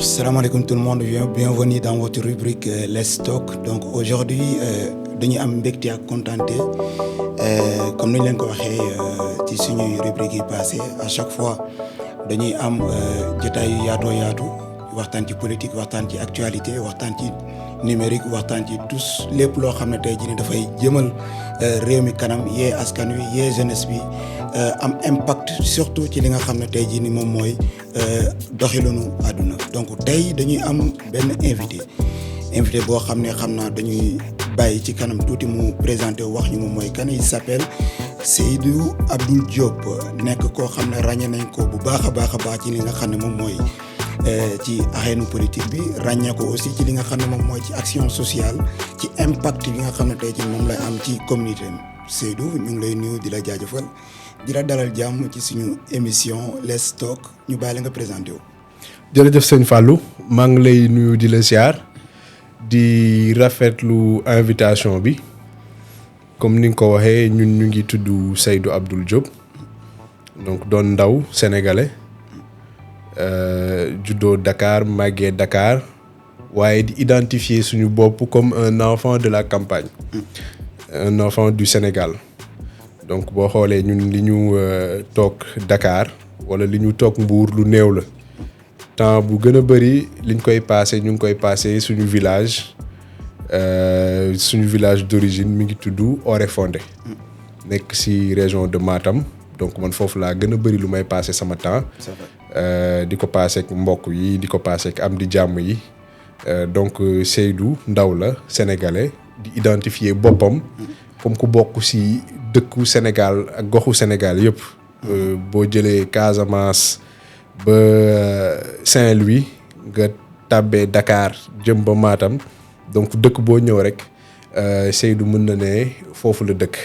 Salam alaikum tout le monde, bienvenue dans votre rubrique Let's Talk. Donc aujourd'hui dañuy am mbégte ak contenté comme ni ñu leen ko waxee ci suñuy rubrique yi passé à chaque fois dañuy am jotaay yu yaatu waxtaan ci politique waxtaan ci actualité waxtaan ci numérique waxtaan ci tous lépp loo xam ne tey jii nii dafay jëmal réew mi kanam yee askan wi yee jeunesse bi am impact surtout ci li nga xam ne tey jii nii moom mooy doxalinu àdduna. Donc tey dañuy am benn invité boo xam ne xam naa dañuy bàyyi ci kanam tuuti mu présenté wax ñu moom mooy kan. Il s'appelle Seydou Abdoul Diop nekk koo xam ne ràññee nañ ko bu baax a baax ci li nga xam ne moom mooy ci arène politique bi ràññee ko aussi ci li nga xam ne moom mooy ci action sociale ci impact bi nga xam ne tey jii moom lay am ci communauté am. Seydou ñu ngi lay nuyu di la jaajëfal di la dalal jàmm ci suñu émission Let's Talk ñu bàyyi la nga présenté wu. jërëjëf sëñ Fallou maa ngi lay nuyu di la siyaar di rafetlu invitation bi comme ni nga ko waxee ñun ñu ngi tudd Seydou Abdoul Diop donc doon ndaw sénégalais juddoo Dakar màggee Dakar waaye di identifier suñu bopp comme un enfant de la campagne un enfant du Sénégal donc boo xoolee ñun li ñu toog Dakar wala li ñu toog Mbour lu néew la. temps bu gën a bëri liñ koy passé ñu ngi koy passé suñu village d'origine mi ngi tudd Oréfondé nekk ci région de Matam donc man foofu laa gën a bëri lu may passé sama temps di ko passé ak mbokk yi di ko passé ak am di jàmm yi donc Seydou ndaw la sénégalais di identifier boppam comme ku bokk ci dëkku Sénégal ak goxu Sénégal yëpp boo jëlee Casamance ba Saint-Louis nga tàbbee Dakar jëm ba Matam donc dëkk boo ñëw rek Seydou mën na ne foofu la dëkk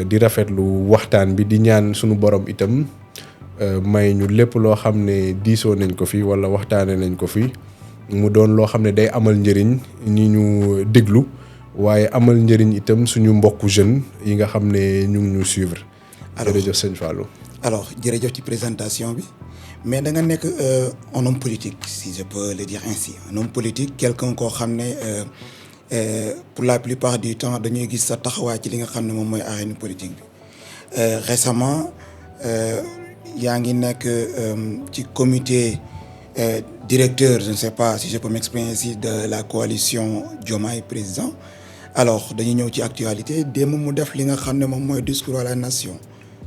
di rafetlu waxtaan bi di ñaan sunu borom itam may ñu lépp loo xam ne diisoo nañ ko fi wala waxtaane nañ ko fi mu doon loo xam ne day amal njëriñ ñi ñu déglu waaye amal njëriñ itam suñu mbokku jeunes yi nga xam ne ñu ngi ñu suivre. jërëjëf sëñ Fallou. Alors jërëjëf ci présentation bi. Mais da nga nekk un homme politique si je peux le dire ainsi un homme politique quelqu'un koo xam ne pour la plupart du temps dañuy gis sa taxawaay ci li nga xam ne moom mooy arène politique bi récemment yaa ngi nekk ci comité directeur je ne sais pas si je peux m'exprimer ainsi de la coalition Diomaye Président. Alors dañuy ñëw ci actualité démb mu def li nga xam ne moom mooy discours à la nation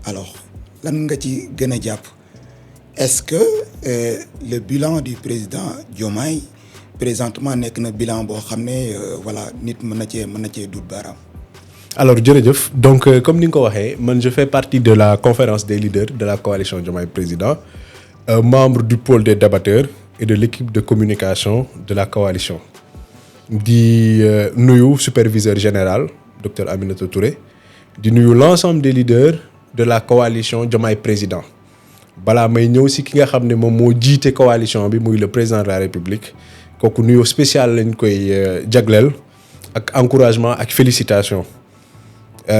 alors lan nga ci gën a jàpp. Est-ce que le bilan du président Diomaye présentement nekk na bilan boo xam ne voilà nit mën na cee dut baaraam. alors jërëjëf donc comme ni nga ko waxee man je fais partie de la conférence des leaders de la coalition Diomaye Président membre du pôle des débatteurs et de l'équipe de communication de la coalition di nuyu superviseur général docteur Aminata Touré di nuyu l'ensemble des leaders de la coalition Diomaye Président. balaa may ñëw ci ki nga xam ne moom moo jiite coalition bi muy le président de la république kooku nuyoo spécial lañ koy jagleel ak encouragement ak félicitations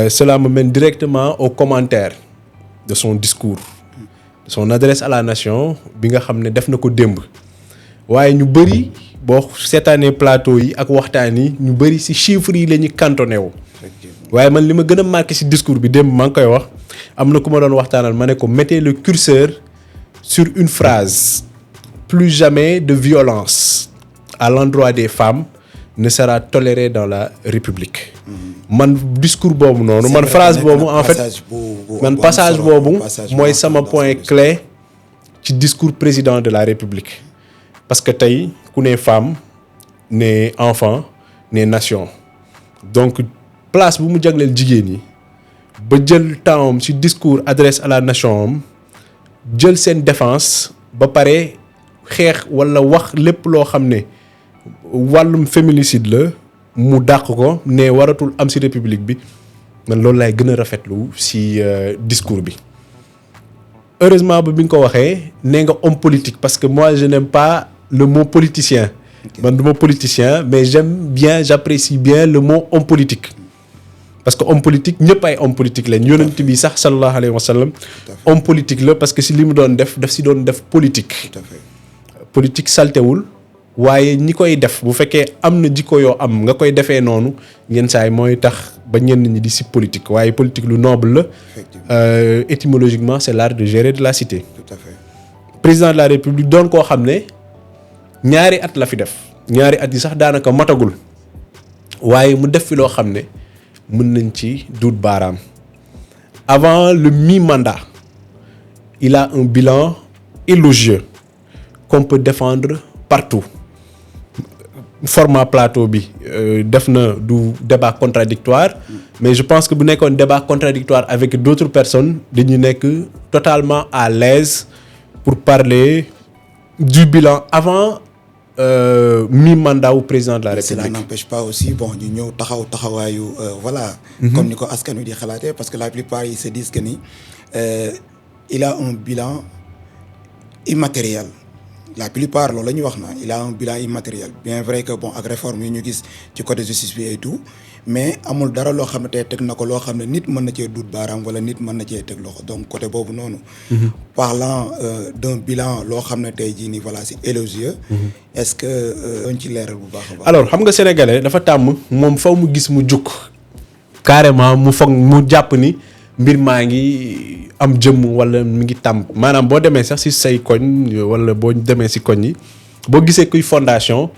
cela me mène directement au commentaire de son discours de son adresse à la nation bi nga xam ne def na ko démb waaye ñu bëri boo seetaanee plateau yi ak waxtaan yi ñu bëri ci chiffres yi la ñu cantonné wu waaye man li ma gën a marqué ci discours bi démb maa ngi koy wax am na ku ma doon waxtaanal ma ne ko mettez le curseur sur une phrase plus jamais de violence à l'endroit des femmes ne sera tolérée dans la République. man discours boobu noonu man phrase boobu en fait man passage boobu mooy sama point clé ci discours président de la République parce que tey ku ne femme ne enfant ne nation donc place bu mu jagleel jigéen ñi ba jël temps am ci discours adresse à la nation am jël seen défense ba pare xeex walla wax lépp loo xam ne wàllum féminicide la mu dàq ko ne waratul am ci république bi man loolu laay gën a rafetlu ci discours bi. heureusement ba bi nga ko waxee nee nga homme politique parce que moi je n'aime pas le mot politicien. man du ma politicien mais j'apprécie bien le mot homme politique. parce que homme politique ñëpp ay homme politique lañ yonent bi sax sallallahu alayhi wa sallam homme politique la parce que si li mu doon def ci doon def politique. politique saltewul waaye ñi koy def bu fekkee am na jikko yoo am nga koy defee noonu yenn saa yi mooy tax ba ñenn ñi di si politique waaye politique lu noble la. Étymologiquement c'est l'art de gérer de la cité. Tout à fait. Président de la République doon koo xam ne ñaari at la fi def ñaari at yi sax daanaka matagul waaye mu def fi loo xam ne mën nañ ci duut baaraam. Avant le mi-mandat il a un bilan élogieux qu'on peut défendre partout. Format plateau bi def na du débat contradictoire mais je pense que bu nekkoon débat contradictoire avec d'autres personnes dañu nekk totalement à l'aise pour parler du bilan avant mi-mandat wu président de la République. Cela n'empêche pas aussi bon ñu ñëw taxawaayu voilà. Comme ni ko askan wi di xalaatee parce que la plupart ils se disent que ni il a un bilan immatériel. La plupart loolu la ñuy wax na il a un bilan immatériel bien vrai que bon ak réforme yi ñu gis ci côté justice bi et tout mais amul dara loo xam ne tey teg na ko loo xam ne nit mën na cee dut baaraam wala nit mën na cee teg loxo donc côté boobu noonu. Parlant d'un bilan loo xam ne tey jii nii voilà c'est élogieux. Est-ce que doon ci leeral bu baax a baax. Alors xam nga sénégalais dafa tàmm moom faw mu gis mu jukk carrément mu foog mu jàpp ni mbir maa ngi am jëmm wala mi ngi tàmm maanaam boo demee sax ci say koñ wala boo demee ci koñ yi boo gisee kuy fondation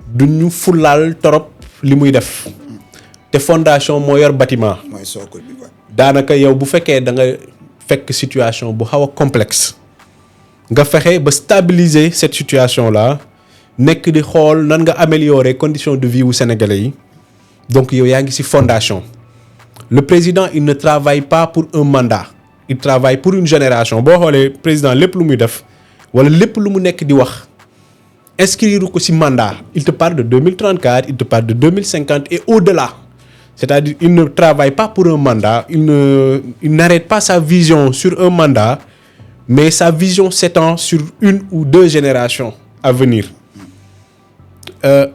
du ñu fulaal torop li muy def te fondation moo yor bâtiment. mooy sookul bi quoi. daanaka yow bu fekkee da nga fekk situation bu xaw a complexe nga fexe ba stabiliser cette situation là nekk di xool nan nga améliorer conditions de vie wu sénégalais yi donc yow yaa ngi ci fondation. Le président il ne travaille pas pour un mandat il travaille pour une génération boo xoolee président lépp lu muy def wala lépp lu mu nekk di wax inscrire ko ci mandat il te parle de 2034 il te parle de 2050 et au-delà c'est-à-dire il ne travaille pas pour un mandat il n'arrête pas sa vision sur un mandat mais sa vision s'étend sur une ou deux générations à venir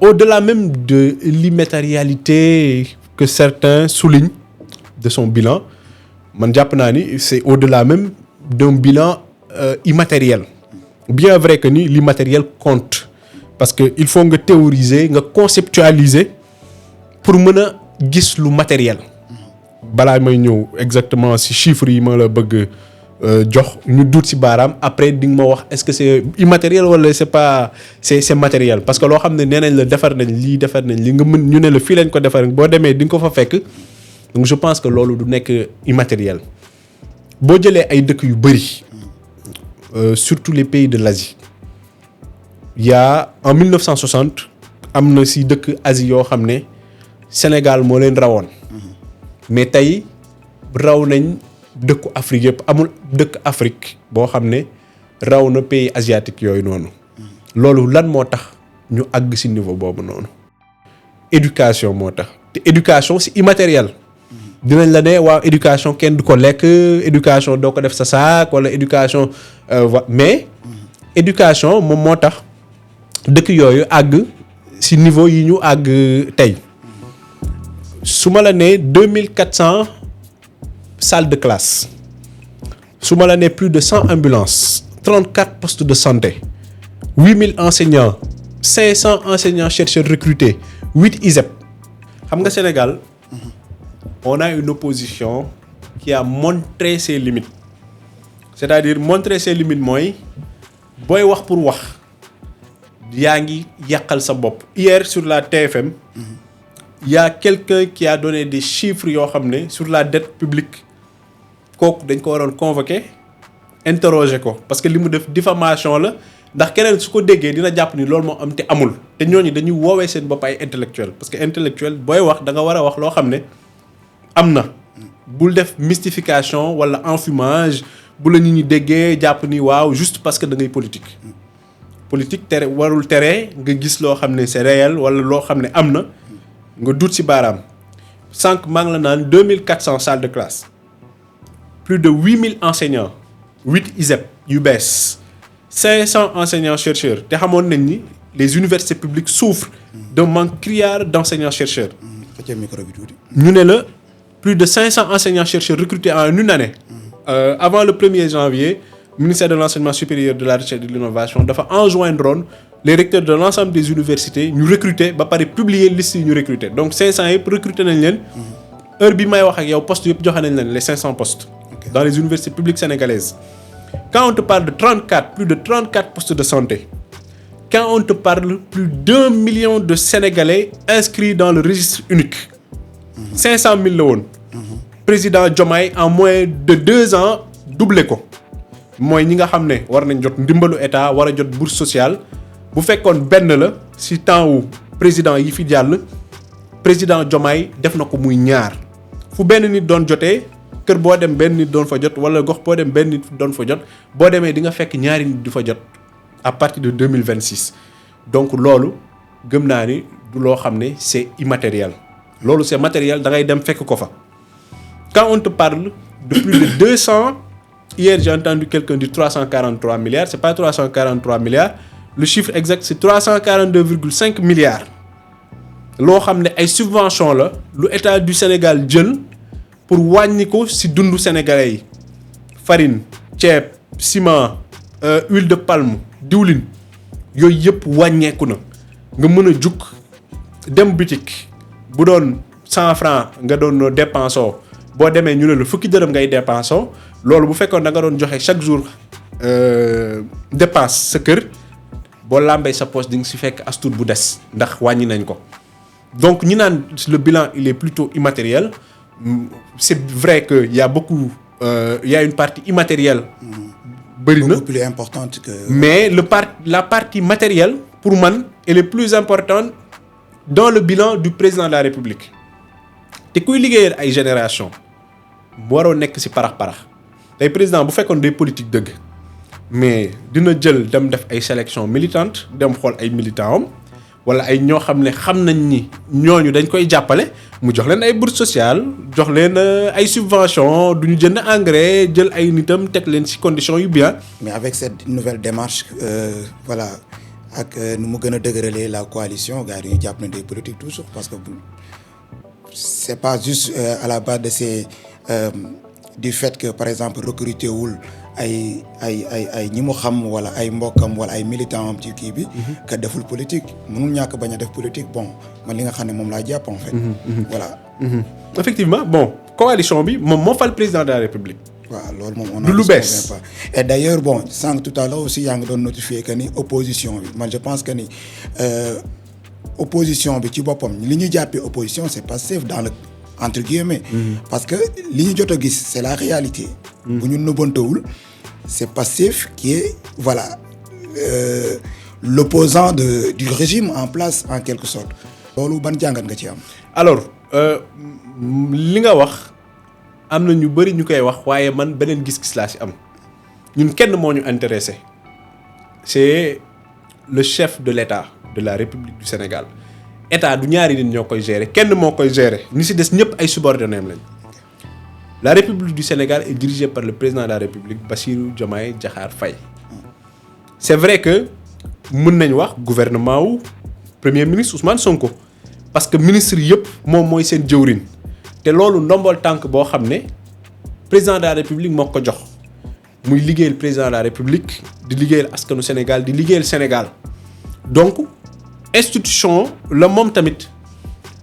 au-delà même de l'immatérialité que certains soulignent de son bilan man jàpp naa ni c'est au-delà même d'un bilan immatériel bien vrai que ni l'immatériel compte parce que il faut nga théoriser nga conceptualiser pour mën a gis lu matériel balaa may ñëw exactement ci chiffres yi ma la bëgg jox ñu duut ci baaraam après di nga ma wax est-ce que c'est immatériel wala c'est pas c'est matériel parce que loo xam ne nee nañ la defar nañ lii nga mën ñu ne la fii lañ ko defar boo demee di nga ko fa fekk donc je pense que loolu du nekk immatériel boo jëlee ay dëkk yu bari surtout les pays de l'Asie il y a en 1960 am na ci dëkk Asie yoo xam ne Sénégal moo leen rawoon mais tey raw nañ dëkku Afrique yëpp amul dëkk Afrique boo xam ne raw na pays asiatique yooyu noonu loolu lan moo tax ñu àgg ci niveau boobu noonu éducation moo tax te éducation c'est immatériel dinañ la ne waaw éducation kenn du ko lekk éducation doo ko def sa saak wala éducation mais éducation moom moo tax dëkk yooyu àgg ci niveau yi ñu àgg tey su ma la nee 2400 salles de classe su ma la nee plus de 100 ambulances 34 postes de santé 8000 enseignants 500 enseignants chercheurs recrutés 8 ISEP xam nga Sénégal on a une opposition qui a montré ses limites c'est-à-dire montrer ses limites mooy booy wax pour wax yaa ngi yàqal sa bopp. Hier sur la TFM il y a quelqu'un qui a donné des chiffres yoo xam ne sur la dette publique kooku dañ ko waroon convoquer interroger ko parce que li mu def diffamation la ndax keneen su ko déggee dina jàpp ni loolu moo am te amul te ñooñu dañuy woowee seen bopp ay intellectuel parce que intellectuel booy wax da nga war a wax loo xam ne am na bul def mystification wala enfumage bu la nit ñi déggee jàpp ni waaw juste parce que da ngay politique tere warul tere nga gis loo xam ne c'est réel wala loo xam ne am na nga dut ci baaraam sànq maa ngi la naan 2400 salles de classe plus de 8000 enseignants 8 ISEP yu bees 500 enseignants chercheurs te xamoon nañ ni les universités publiques souffrent d'un manque criard d'enseignants chercheurs. ñu ne la plus de 500 enseignants chercheurs recrutés en une année. Avant le 1er janvier ministère de l'enseignement supérieur de la recherche et de l'innovation dafa enjoindre les recteurs de l'ensemble des universités ñu recruter ba pare publier liste yi ñu recruter donc 500 yëpp recruter nañ leen heure bi may wax ak yow postes yëpp joxe nañ leen les 500 postes dans les universités publiques sénégalaises. Quand on te parle de 34 plus de 34 postes de santé, quand on te parle plus d'1 million de Sénégalais inscrits dans le registre unique 500 000 la woon président Diomaye en moins de 2 ans doublé ko mooy ñi nga xam ne war nañ jot ndimbalu état war a jot bourse sociale bu fekkoon benn la ci temps wu président yi fi jàll président Diomaye def na ko muy ñaar fu benn nit doon jotee kër boo dem benn nit doon fa jot wala gox boo dem benn nit doon fa jot boo demee di nga fekk ñaari nit di fa jot à partir de 2026 donc loolu gëm naa ni du loo xam ne c'est immatériel loolu c'est matériel da ngay dem fekk ko fa quand on te parle de plus de 200 hier j'ai entendu quelqu'un dire 343 milliards c'est pas 343 milliards le chiffre exact c'est 342,5 milliards loo xam ne ay subventions la lu état du Sénégal jël pour wàññi ko ci dundu sénégalais yi farine ceeb ciment huile de palme diwlin yooyu yëpp wàññeeku na nga mën a jug dem boutique bu doon 100 francs nga doon dépensoo boo demee ñu ne la fukki dërëm ngay dépensoo loolu bu fekkoon da nga doon joxe chaque jour dépense sa kër boo làmbee sa poche di nga ci fekk as tuut bu des ndax wàññi nañ ko donc ñi naan le bilan il est plutôt immatériel c'est vrai que y a beaucoup il y a une partie immatérielle bëri na beaucoup plus importante que mais la partie matérielle pour man elle est plus importante dans le bilan du président de la République te kuy liggéeyal ay génération waroo nekk ci parax tey président bu fekkoon des politique dëgg mais dina jël dem def ay sélection militante dem xool ay militants am wala ay ñoo xam ne xam nañ ni ñooñu dañ koy jàppale mu jox leen ay bourse sociale jox leen ay subventions du ñu jënd engrais jël ay nitam teg leen ci conditions yu bien. mais avec cette nouvelle démarche voilà ak nu mu gën a dëgëralee la coalition gars yi ñu jàpp na des politiques toujours parce que c'est pas juste à la base de ces du fait que par exemple recruter wul ay ñi mu xam wala ay mbokkam wala ay militants am ci kii bi. que deful politique mënul ñàkk bañ a def politique bon man li nga xam ne moom laa jàpp en fait. voilà. effectivement bon coalition bi moom moo fal président de la République. waaw loolu moom on du lu bees et d'ailleurs bon sànq tout à l'heure aussi yaa ngi doon notifier que ni opposition bi man je pense que ni opposition bi ci boppam li ñu jàppee opposition c'est Pastef dans le entre guillemets. parce que li ñu jot a gis c'est la réalité. bu ñu nëbbantewul c'est Pastef qui est voilà l'opposant du régime en place en quelque sorte. loolu ban jàngat nga ci am. alors li nga wax am na ñu bari ñu koy wax waaye man beneen gis-gis laa ci am ñun kenn moo ñu intéressé c'est le chef de l'État de la République du Sénégal état du ñaari nit ñoo koy gérer kenn moo koy gérer ñi ci des ñëpp ay subordonnés lañ. La République du Sénégal est dirigée par le président de la République Bassirou Diomaye Diakhar Faye. C'est vrai que mën nañ wax gouvernement wu premier ministre Ousmane Sonko parce que ministre yëpp moom mooy seen jëwriñ te loolu ndombol tànk boo xam ne président de la République moo ko jox muy liggéeyal président de la République di liggéeyal askanu Sénégal di liggéeyal Sénégal donc institution la moom tamit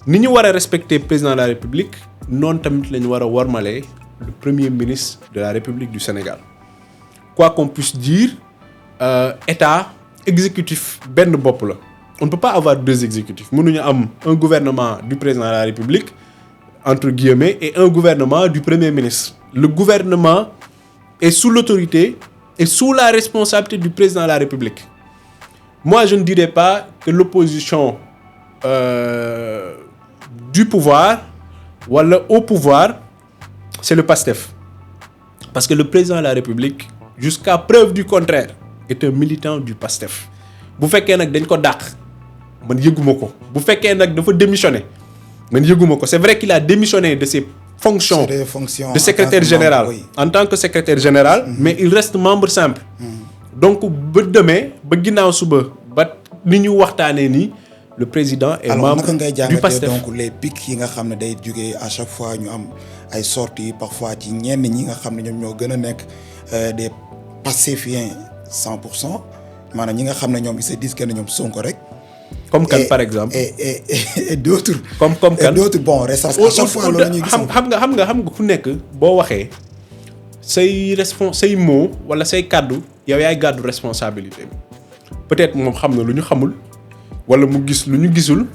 ni ñu war a respecter président de la République noonu tamit la ñu war a wormalee le premier ministre de la République du Sénégal quoi qu'on puisse dire état exécutif benn bopp la on ne peut pas avoir deux exécutifs mënuñu am un gouvernement du président de la République entre guillemets et un gouvernement du premier ministre le gouvernement est sous l'autorité et sous la responsabilité du président de la République moi je ne dirais pas que l'opposition du pouvoir wala au pouvoir c'est le PASTEF parce que le président de la République jusqu'à preuve du contraire est un militant du PASTEF bu fekkee nag dañ ko dàq man yëguma ko bu fekkee nag dafa démissionner man yëguma ko c'est vrai qu'il a démissionné de ses fonctions de secrétaire général en tant que secrétaire général mais il reste membre simple donc ba demee ba ginnaaw suba ba ni ñu waxtaanee nii le président est membre naka ngay du PASTEF donc les pics yi nga xam ne day jógee à chaque fois ñu am ay sorties parfois ci ñenn ñi nga xam ne ñoom ñoo gën a nekk des Pastefien 100%. maanaam ñi nga xam ne ñoom ils se disent que ne ñoom Sonko rek. comme kan par exemple. et d'autres. comme kan et d'autres bon reste à chaque fois loolu la ñuy gis. xam nga ku nekk boo waxee say mots wala say kàddu yow yaay gàddu responsabilité peut-être moom xam na lu ñu xamul wala mu gis lu ñu gisul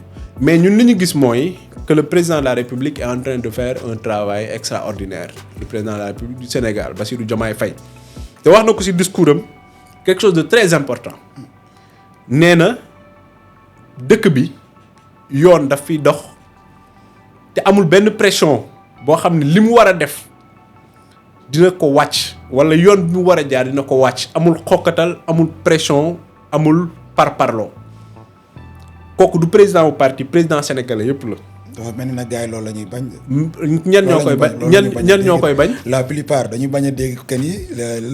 mais ñun li ñu gis mooy que le président de la République est en train de faire un travail extraordinaire le président de la République du Sénégal Bassirou Diomaye Faye te wax na ko ci discours am quelque chose de très important nee na dëkk bi yoon daf fiy dox te amul benn pression boo xam ne li mu war a def dina ko wàcc wala yoon bi mu war a jaar dina ko wàcc amul xokkatal amul pression amul parparloo kooku du président bu parti président sénégalais yëpp la. dafa mel ni nag gars yi loolu la ñuy bañ. ñan ñoo koy bañ ñan ñoo koy bañ. la plupart dañuy bañ a dégg que ni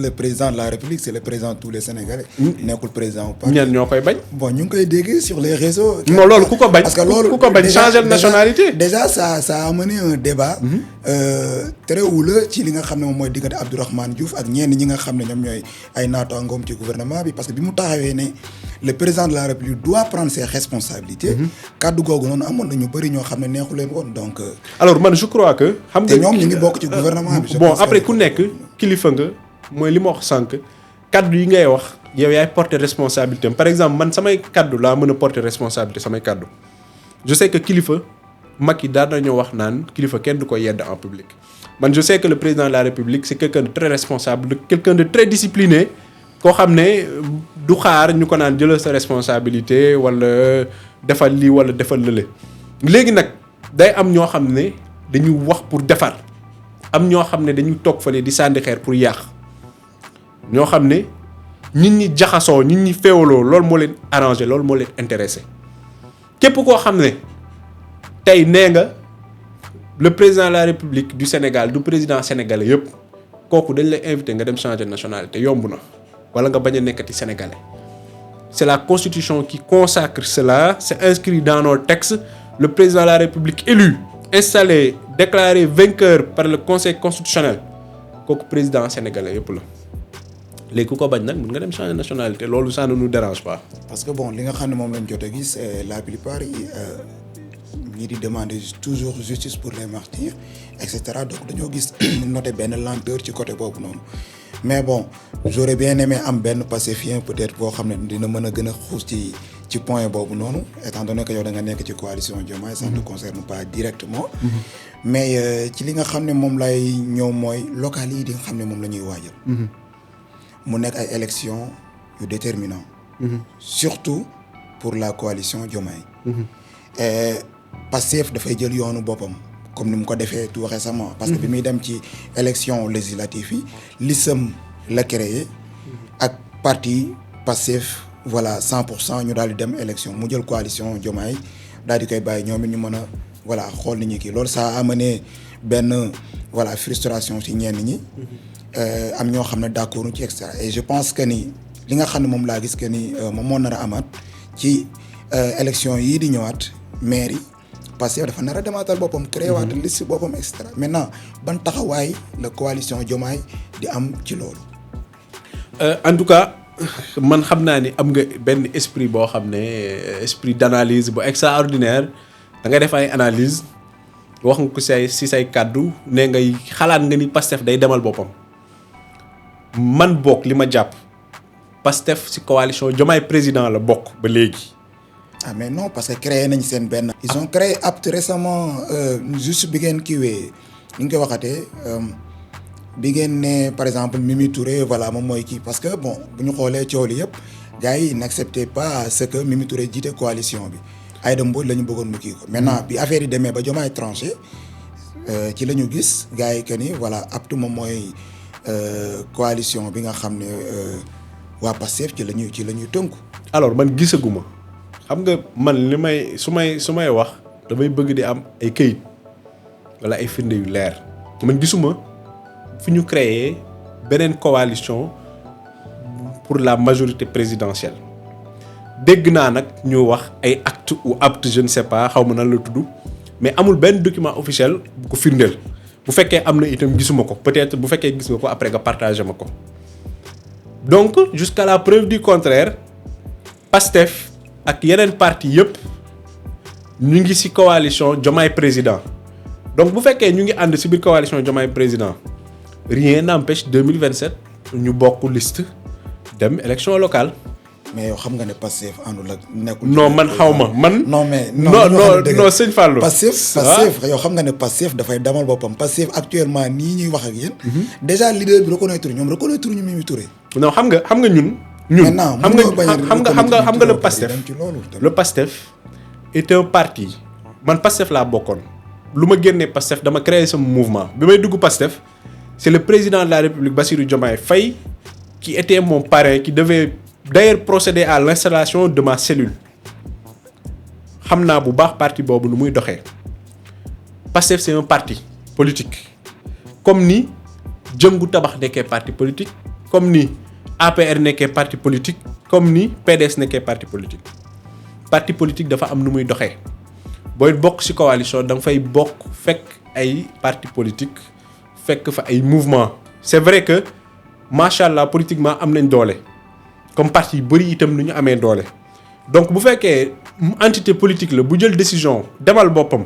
le président de la République c'est le président de tous les Sénégalais. nekkul président bu parti. ñan ñoo koy bañ. bon ñu ngi koy dégg sur les réseaux. non loolu ku ko bañ. parce que loolu ku ko bañ changer nationalité. déjà ça a amené un débat. terewul ci li nga xam ne moom mooy diggante Abdourahmane Diouf ak ñenn ñi nga xam ne ñoom ñooy ay naataangoom ci gouvernement bi parce que bi mu taxawee ne le président de la République doit prendre ses responsabilités. kàddu googu noonu amoon na ñu bëri ñoo xam ne neexu leen woon donc. alors man je crois que. xam nga te ñoom ñu ngi bokk ci gouvernement bi. bon après ku nekk kilifa nga mooy li ma wax sànq kaddu yi ngay wax yow yaay porter responsabilité par exemple man samay kaddu laa mën a porter responsabilité samay kaddu je sais que kilifa mag yi daan nañoo wax naan kilifa kenn du ko yedd en public man je sais que le président de la République c'est quelqu'un de très responsable quelqu'un de très discipliné koo xam ne du xaar ñu ko naan jëlal sa responsabilité wala defal lii wala defal lële léegi nag day am ñoo xam ne dañu wax pour defar am ñoo xam ne dañu toog fale di sànni xeer pour yàq ñoo xam ne nit ñi jaxasoo nit ñi féewaloo loolu moo leen arrangé loolu moo leen intéressé képp koo xam ne tey nee nga le président de la République du Sénégal du président sénégalais yëpp kooku dañ lay invité nga dem changer nationalité yomb na wala nga bañ a nekkati sénégalais c'est la constitution qui consacre cela c'est inscrit dans nos textes le président de la République élu installé déclaré vainqueur par le conseil constitutionnel kooku président sénégalais yëpp la léegi ku ko bañ nag mën nga dem changer nationalité loolu ça ne nous dérange pas. parce que bon li nga xam ne moom lañ jot a gis la plupart ñi di demander toujours justice pour les martyrs et cetera donc dañoo gis noté benn lenteur ci côté boobu noonu mais bon j'aurais bien aimé am benn pastefien peut-être boo xam ne dina mën a gën a xuus ci point boobu noonu étant donné que yow da nga nekk ci coalition Diomaye ça ne te concerne pas directement. mais ci li nga xam ne moom lay ñëw mooy local yi di nga xam ne moom la ñuy waajal. mu nekk ay élections yu déterminant surtout pour la coalition Diomaye. Pastef dafay jël yoonu boppam comme ni mu ko defee tout récemment. parce que bi muy dem ci élection législative yi lisam la créé ak parti Pastef voilà 100% ñu daal di dem élection mu jël coalition Diomaye daal di koy bàyyi ñoom it ñu mën a voilà xool ni ñi kii loolu ça a amené benn voilà frustration ci ñenn ñi. am ñoo xam ne d'accord ci extra et je pense que ni li nga xam ne moom laa gis que ni moom moo nar a amaat ci élection yii di ñëwaat maire yi parce que dafa nar a demaatal boppam créé waat liste boppam et cetera maintenant ban taxawaay la coalition Diomaye di am ci loolu. en tout cas man xam naa ni am nga benn esprit boo xam ne esprit d'analyse bu extraordinaire da nga def ay analyse wax nga ko si say kàddu ne ngay xalaat nga ni Pastef day demal boppam. man bokk li ma jàpp Pastef ci coalition Diomaye président la bokk ba léegi. ah mais non parce que créé nañ seen benn. ils ont créé apte récemment juste bi ngeen kiiwee ni nga koy waxatee bi ngeen ne par exemple Mimi Touré voilà moom mooy kii parce que bon bu ñu xoolee coow li yëpp gars yi n'acceptaient pas ce que Mimi Touré jiite coalition bi Aïda Mbodj la ñu bëggoon mu kii ko. maintenant bi affaire yi demee ba Diomaye tranché ci la ñu gis gars yi que ni voilà apte moom mooy. coalition bi nga xam ne waa Pastef ci la ñuy tënku. alors man gisaguma xam nga man li may su may wax damay bëgg di am ay këyit wala ay firnde yu leer man gisuma fi ñu créer beneen coalition pour la majorité présidentielle dégg naa nag ñu wax ay acte ou apte je ne sais pas xaw ma nan la tudd mais amul benn document officiel bu ko firndeel. bu fekkee am na itam gisuma ko peut-être bu fekkee gis nga ko après nga partagé ma ko donc jusqu'à la preuve du contraire Pastef ak yeneen parti yëpp ñu ngi ci coalition Diomaye président donc bu fekkee ñu ngi ànd ci biir coalition Diomaye président rien n'empêche 2027 ñu bokk liste dem élection locale. mais yow xam nga ne Pastef àndul ak nekkul. non man xaw ma man. non mais non sëñ Fallou. Pastef yow xam nga ne Pastef dafay demal boppam Pastef actuellement nii ñuy wax ak yéen. déjà leader bi reconnaître ñu Mimi Touré. non xam nga ñun. xam nga le Pastef est un parti man Pastef laa bokkoon lu ma génnee Pastef dama créer sama mouvement bi may dugg Pastef c'est le président de la République Bassirou Diomaye Faye qui était mon parrain qui devait d'ailleurs procéder à l'installation de ma cellule xam naa bu baax parti boobu nu muy doxee Pastef c'est un parti politique comme ni Jëngu Tabax nekkee parti politique comme ni APR nekkee parti politique comme ni PDS nekkee parti politique dafa am nu muy doxee booy bokk ci coalition da nga fay bokk fekk ay parti politique fekk fa ay mouvement c'est vrai que macha allah politiquement am nañ doole comme parti yu bëri itam nu ñu amee doole donc bu fekkee entité politique la bu jël décision demal boppam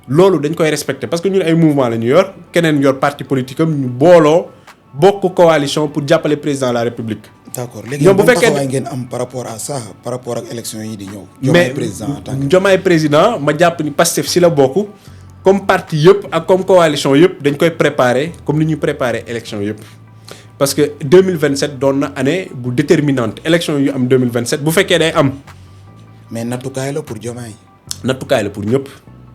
loolu dañ koy respecter parce que ñun ay mouvement la ñu yor keneen yor parti politique am ñu booloo bokk coalition pour jàppale président de la République. d'accord léegi ñoom bu fekkee ngeen am par rapport à ça par rapport ak élection yi di ñëw. Diomaye président en tant que Diomaye président ma jàpp ni Pastef ci la bokk comme parti yëpp ak comme coalition yëpp dañ koy préparer comme ni ñuy préparer élection yëpp. parce que 2027 doon na année bu déterminante élection yu am 2027 bu fekkee day am. mais nattukaay la pour Diomaye. nattukaay la pour ñëpp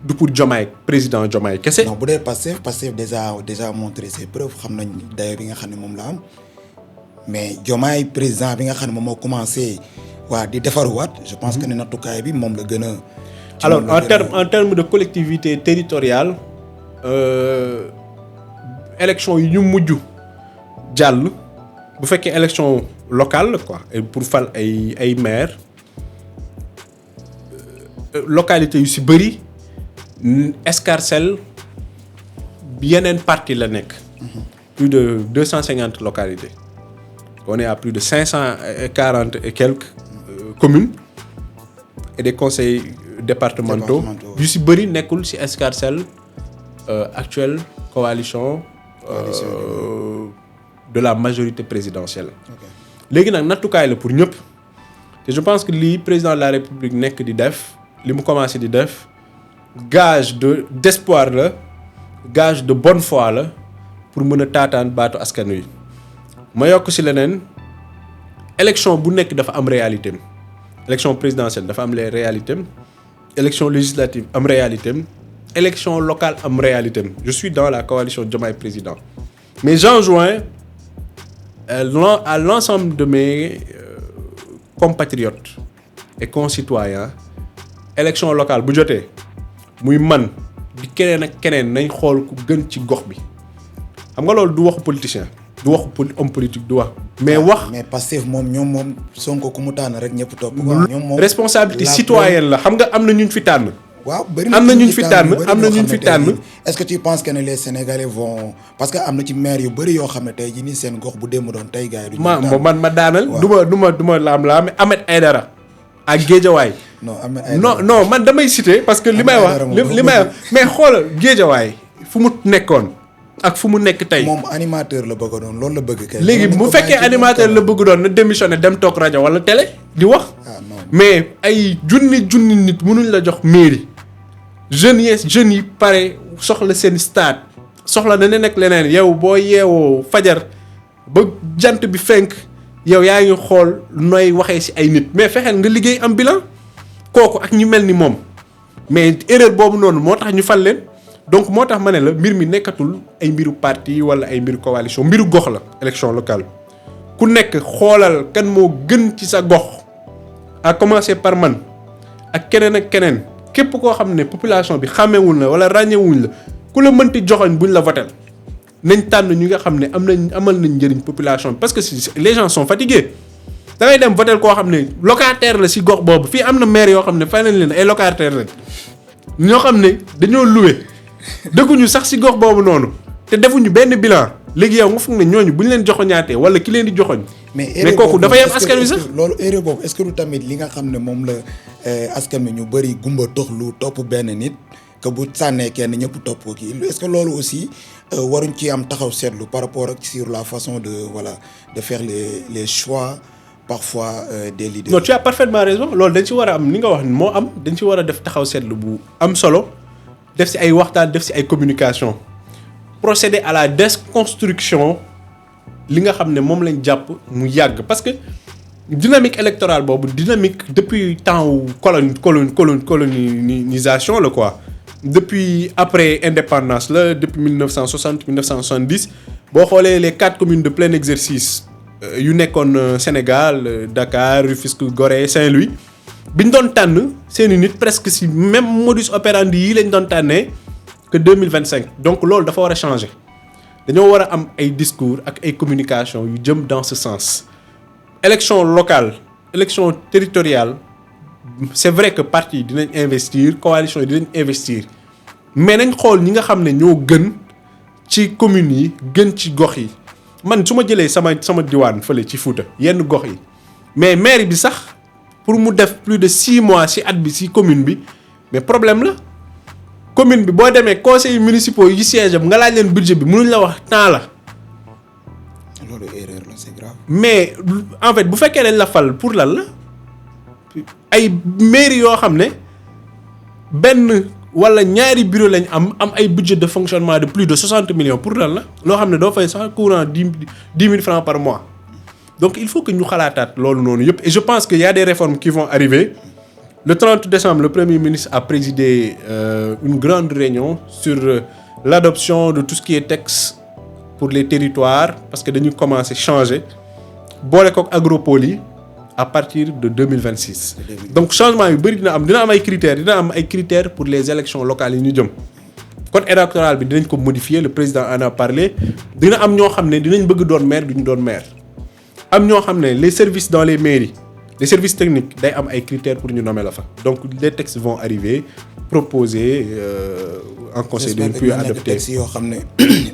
du pour Diomaye président Diomaye kese. non bu dee Pastef déjà montré ses preuves xam nañ dayo bi nga xam ne moom la am mais Diomaye président bi nga xam ne moom moo commencé di defaruwaat je pense que ne nattukaay bi moom la gën a. alors en terme de collectivité territoriale élection yi ñu mujj. jàll bu fekkee élection locale la quoi pour fal ay maire localité yu ci bëri escarcelle yeneen parti la nekk. plus de 250 localités on est à plus de 540 et quelques communes et des conseils départementaux yu ci bëri nekkul ci escarcelle actuelle coalition de la majorité présidentielle. léegi nag nattukaay la pour ñëpp te je pense que lii président de la République nekk di def li mu commencé di def gage d'espoir la gage de bonne foi la pour mën a taataan baatu askan wi. ma yokk ci leneen élection bu nekk dafa am réalité am élection présidentielle dafa am les réalités am élection législative am réalité am élection locale am réalité am je suis dans la coalition Diomaye président mais j'enjoins à l'ensemble de mes compatriotes et concitoyens élection locale bu jotee muy man di keneen ak keneen nañ xool ku gën ci gox bi xam nga loolu du waxu politicien du waxu homme politique du wax. mais Pastef ñoom Sonko ku mu tànn rek ñëpp topp. ñoom responsabilité citoyenne la xam nga am na ñu fi tànn. waaw bëri am na ñu fi tànn est-ce que tu penses que les Sénégalais vont parce que am na ci maire yu bëri yoo xam ne tey jii nii seen gox bu démb doon tey gars yi. ma daanal. du ma laam-laame Ahmed Aïdara ak Guédiawaye. non man damay citer parce que li may wax mais xoolal Guédiawaye fu mu nekkoon ak fu mu nekk tey. moom animateur la bëgg doon loolu la bëgg kay. léegi bu fekkee animateur la bëgg doon na démissionné dem toog rajo wala télé di wax. mais ay junni nit mënuñ la jox mairie. jeunes yi pare soxla seen stade soxla na ne nekk leneen yow boo yeewoo fajar ba jant bi fenk yow yaa ngi xool nooy waxee ci ay nit mais fexeel nga liggéey am bilan kooku ak ñu mel ni moom mais erreur boobu noonu moo tax ñu fal leen donc moo tax ma ne la mbir mi nekkatul ay mbiru parti wala ay mbiru coalition mbiru gox la élection locale ku nekk xoolal kan moo gën ci sa gox à commencer par man ak keneen képp koo xam ne population bi xàmmewuñ la wala ràññewuñ la ku la mënti joxoñ buñ la votel nañ tànn ñi nga xam ne amal nañ njëriñ population bi parce que les gens sont fatigués da ngay dem votel koo xam ne locataire la ci gox boobu fii am na maire yoo xam ne fay nañ leen ay locataire lañ ñoo xam ne dañoo loué dëkkuñu sax ci gox boobu noonu te defuñu benn bilan léegi yow nga foog ne ñooñu bu ñu leen joxoñaatee wala ki leen di joxoñ. mais kooku dafa yem askan wi sax. loolu erreur boobu est-ce que du tamit li nga xam ne moom la askan wi ñu bëri gumba toxlu topp benn nit que bu sànnee kenn ñëpp topp ko kii est-ce que loolu aussi waruñ ci am taxaw seetlu par rapport ak sur la façon de faire les choix parfois des leaders. non tu as parfaitement raison loolu dañ ci war a am li nga wax moo am dañ ci war a def taxaw seetlu bu am solo def ci ay waxtaan def ci ay communication procéder à la déconstruction li nga xam ne moom lañ jàpp mu yàgg parce que dynamique électorale boobu dynamique depuis temps wu colonisation la quoi depuis après indépendance la depuis 1960 1970 boo xoolee les 4 communes de plein exercice yu nekkoon Sénégal Dakar Rufisque Gorée Saint-Louis biñ doon tànn seeni nit presque ci même modus operandi yi lañ doon tànnee que 2025 donc loolu dafa war a changer dañoo war a am ay discours ak ay communication yu jëm dans ce sens élection locale élection territoriale c'est vrai que parti dinañ investir coalition yi dinañ investir mais nañ xool ñi nga xam ne ñoo gën ci communes yi gën ci gox yi man su ma jëlee sama diwaan fële ci Fouta yenn gox yi mais maire bi sax pour mu def plus de 6 mois ci at bi ci commune bi mais problème la commune bi boo demee conseils municipaux yi siège am nga laaj leen budget bi mënuñ la wax temps la. loolu erreur la c'est grave. mais en fait bu fekkee dañ la fal pour lan la ay mairie yoo xam ne benn wala ñaari bureau lañ am ay budget de fonctionnement de plus de 60 millions pour lan la loo xam ne doo fay sax courant 10 000 francs par mois donc il faut que ñu xalaataat loolu noonu yëpp et je pense que y a des réformes qui vont arriver. Le 30 décembre, le Premier ministre a présidé une grande réunion sur l'adoption de tout ce qui est texte pour les territoires parce que dañu commencer changer boole kook agropole yi à partir de 2026. Donc changement yu bëri dina am ay critères pour les élections locales yi ñu jëm. Code électoral bi dinañ ko modifier le président en a parlé dina am ñoo xam ne dinañ bëgg doon maire duñu doon maire am ñoo xam ne les services dans les mairies. Les services techniques day am ay critères pour ñu nommer la fa donc les textes vont arriver proposés en conseil des puis adoptés yoo xam ne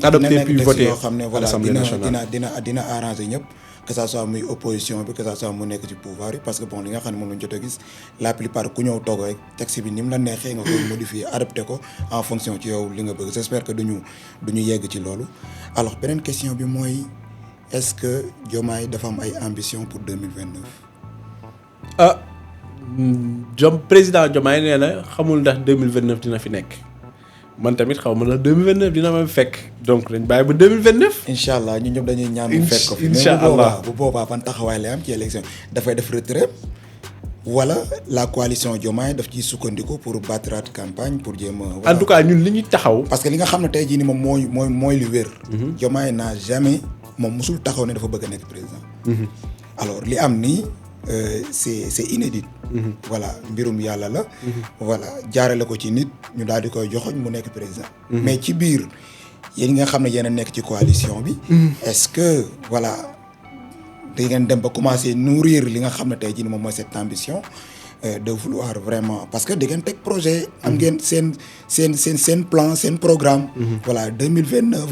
adoptés puis votés yoo xam ne voilà l'Assemblée nationale dina arranger ñëpp que ça soit muy opposition bi que ça soit mu nekk ci pouvoir yi parce que bon li nga xam ne moom lañ jot a gis la plupart ku ñëw toog rek texte bi ni mu la neexee nga koy modifier adapté ko en fonction ci yow li nga bëgg j'espère que duñu yegg ci loolu alors beneen question bi mooy est-ce que Diomaye dafa am ay ambition pour 2029 président Diomaye nee na xamul ndax 2029 dina fi nekk man tamit xaw ma ndax 2029 dina ma fekk donc dañ bàyyi ba 2029. incha allah ñun ñëpp dañuy ñaan mu fekk ko fi. incha allah bu boobaa ban taxawaay lay am ci élection dafay def retrait wala la coalition Diomaye daf ciy sukkandiku pour battre campagne pour jéem a. en tout cas ñun li ñuy taxaw. parce que li nga xam ne tey jii nii moom mooy lu wér. Diomaye n'a jamais moom musul taxaw ne dafa bëgg a nekk président. alors li am nii. c'est inédit. Voilà mbirum yàlla la. voilà jaarale ko ci nit ñu daal di koy joxoñ mu nekk président. mais ci biir yéen nga xam ne yéen a nekk ci coalition bi. est-ce que voilà da ngeen dem ba commencer nourrir li nga xam ne tey jii moom mooy cette ambition de vouloir vraiment parce que da ngeen teg projet. am ngeen seen plan seen programme. voilà 2029.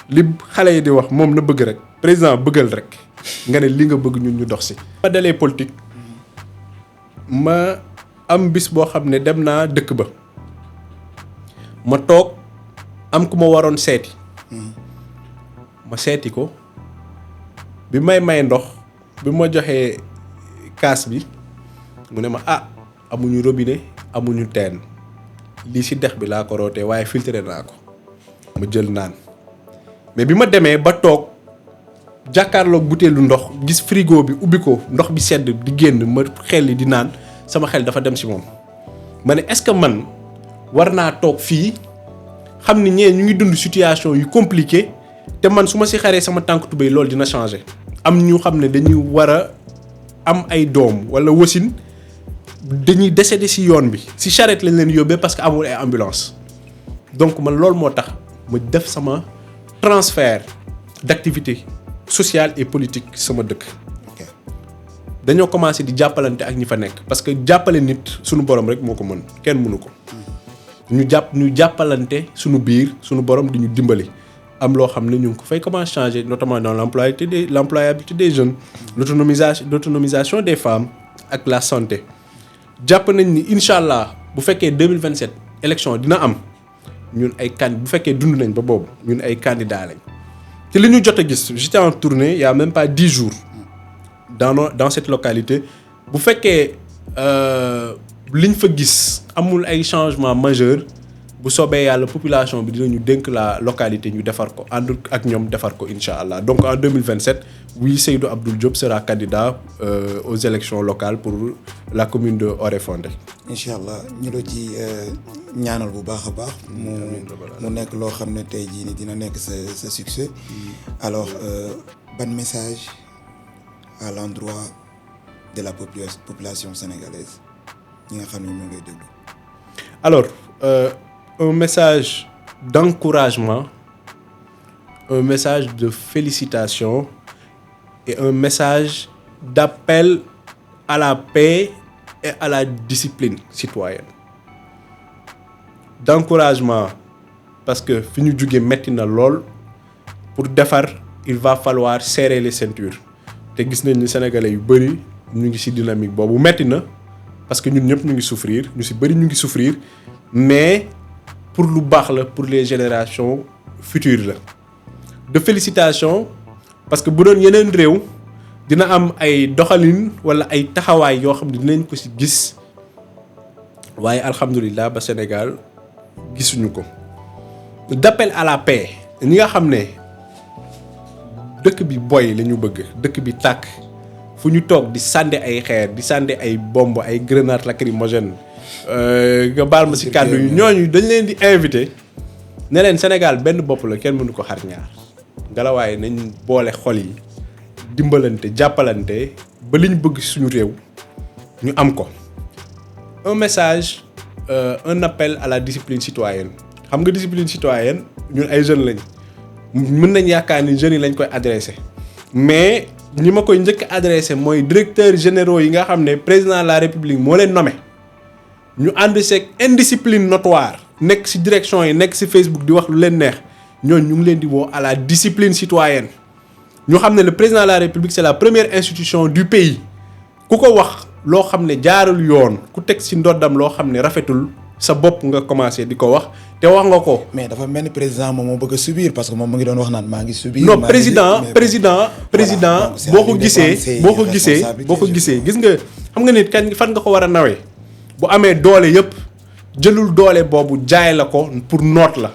li xale yi di wax moom na bëgg rek président bëggal rek. nga ne li nga bëgg ñun ñu dox si. ma dalee politique ma am bis boo xam ne dem naa dëkk ba ma toog am ku ma waroon seeti ma seeti ko bi may ndox bi ma joxee kaas bi mu ne ma amuñu robinet amuñu teen lii si dex bi laa ko rootee waaye filtré naa ko ma jël naan mais bi ma demee ba toog. jàkkaarloog butéelu ndox gis frigo bi ubbi ko ndox bi sedd di génn ma xel di naan sama xel dafa dem ci moom ma ne est-ce que man war naa toog fii xam ni ñee ñu ngi dund situation yu compliqué te man su ma ci xaree sama tànk tubéy loolu dina changer am ñu xam ne dañuy war a am ay doom walla wasin dañuy décédé ci yoon bi ci charrette lañ leen yóbbee parce que amul ay ambulance donc man loolu moo tax ma def sama transfert d'activité sociale et politique sama dëkk. dañoo commencé di jàppalante ak ñi fa nekk parce que jàppale nit suñu borom rek moo ko mën kenn mënu ko. ñu jàppalante suñu biir suñu borom di ñu dimbali am loo xam ne ñu ngi ko fay commencer changer notamment dans l'employabilité des jeunes l'autonomisation des femmes ak la santé jàpp nañ ni incha allah bu fekkee 2027 élection dina am ñun ay bu fekkee dund nañ ba boobu ñun ay candidats lañ ci li ñu jot a gis j'étais en tournée il y a même pas 10 jours dans cette localité bu fekkee liñ fa gis amul ay changements majeurs bu soobee yàlla population bi dinañu dénk la localité ñu defar ko ànd ak ñoom defar ko incha allah donc en 2027 oui Seydou Abdoul Diop sera candidat aux élections locales pour la commune de Oréfondé. incha allah ñu la ci ñaanal bu baax a baax mu nekk loo xam ne tey jii nii dina nekk sa succès alors ban message à l'endroit de la population sénégalaise ñi nga xam ne ñoo ngay déglu. alors un message d'encouragement, un message de félicitations et un message d'appel à la paix et à la discipline citoyenne. D'encouragement parce que fi ñu jóge metti na lool pour defar il va falloir serrer les ceintures te gis nañ ni sénégalais yu bari ñu ngi ci dynamique boobu metti na parce que ñun ñëpp ñu ngi souffrir ñu ci bari ñu ngi souffrir mais pour lu baax la pour les générations futures la de félicitations parce que bu doon yeneen réew dina am ay doxalin wala ay taxawaay yoo xam ne dinañ ko ci gis waaye alhamdulilah ba Sénégal gisuñu ko d'appel à la paix ñi nga xam ne dëkk bi boy la ñu bëgg dëkk bi tàkk fu ñu toog di sànni ay xeer di sànni ay bomb ay grenades lacrymogènes nga baal ma ci kàddu yi ñooñu dañ leen di invité ne leen Sénégal benn bopp la kenn mënu ko xar ñaar ngelawaay nañ boole xol yi dimbalante jàppalante ba li ñu bëgg suñu réew ñu am ko. Un message un appel à la discipline citoyenne xam nga discipline citoyenne ñun ay jeunes lañ mën nañ yaakaar ni jeunes yi lañ koy adressé mais ñi ma koy njëkk adressé mooy directeurs généraux yi nga xam ne président de la république moo leen nommé. ñu ànd seeg indiscipline notoire nekk ci direction yi nekk ci Facebook di wax lu leen neex ñooñu ñu ngi leen di woo à la discipline citoyenne ñu xam ne le président de la République c'est la première institution du pays ku ko wax loo xam ne jaarul yoon ku teg ci ndoddam loo xam ne rafetul sa bopp nga commencé di ko wax te wax nga ko. mais dafa mel ni président moom moo bëgg a subir parce que moom mu ngi doon wax naan maa ngi subir. non président boo ko gisee gis nga xam nga nit kañ fan nga ko war a nawee. bu amee doole yëpp jëlul doole boobu jaay la ko pour noot la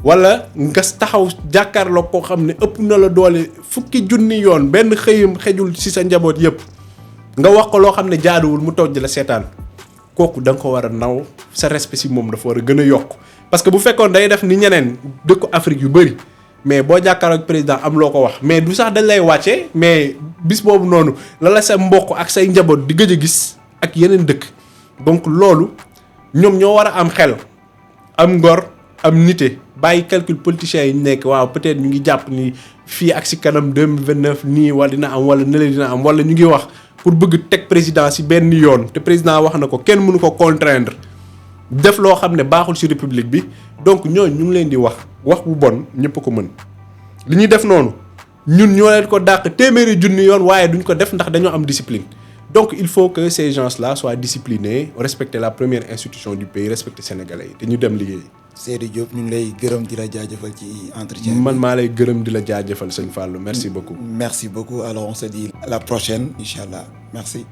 wala nga taxaw jàkkaarloo koo xam ne ëpp na la doole fukki junni yoon benn xëyam xejul ci sa njaboot yëpp nga wax ko loo xam ne jaaduwul mu toog di la seetaan kooku da nga ko war a naw sa respect ci moom dafa war a gën a yokk parce que bu fekkoon day def ni ñeneen dëkku Afrique yu bari mais boo jàkkaarloo ak président am loo ko wax mais du sax dañ lay wàcce mais bis boobu noonu la sa mbokk ak say njaboot di gëj a gis ak yeneen dëkk donc loolu ñoom ñoo war a am xel am ngor am nite bàyyi calcul politiciens yi nekk waaw peut-être ñu ngi jàpp ni fii ak si kanam 2029 nii wala dina am wala nële dina am wala ñu ngi wax pour bëgg teg président ci benn yoon te président wax na ko kenn mënu ko contraindre def loo xam ne baaxul ci république bi donc ñooñu ñu ngi leen di wax bu bon ñëpp ko mën li ñuy def noonu ñun ñoo leen ko dàq téeméeri junni yoon waaye duñ ko def ndax dañoo am discipline. Donc il faut que ces gens-là soient disciplinés, respecter la première institution du pays, respecter Sénégalais te ñu dem liggéey. Seydou Diop ñu ngi lay gërëm di la jaajëfal ci entretien bi. man maa lay gërëm di la jaajëfal sëñ Fallou merci beaucoup. Merci beaucoup alors on se dit à la prochaine incha allah merci.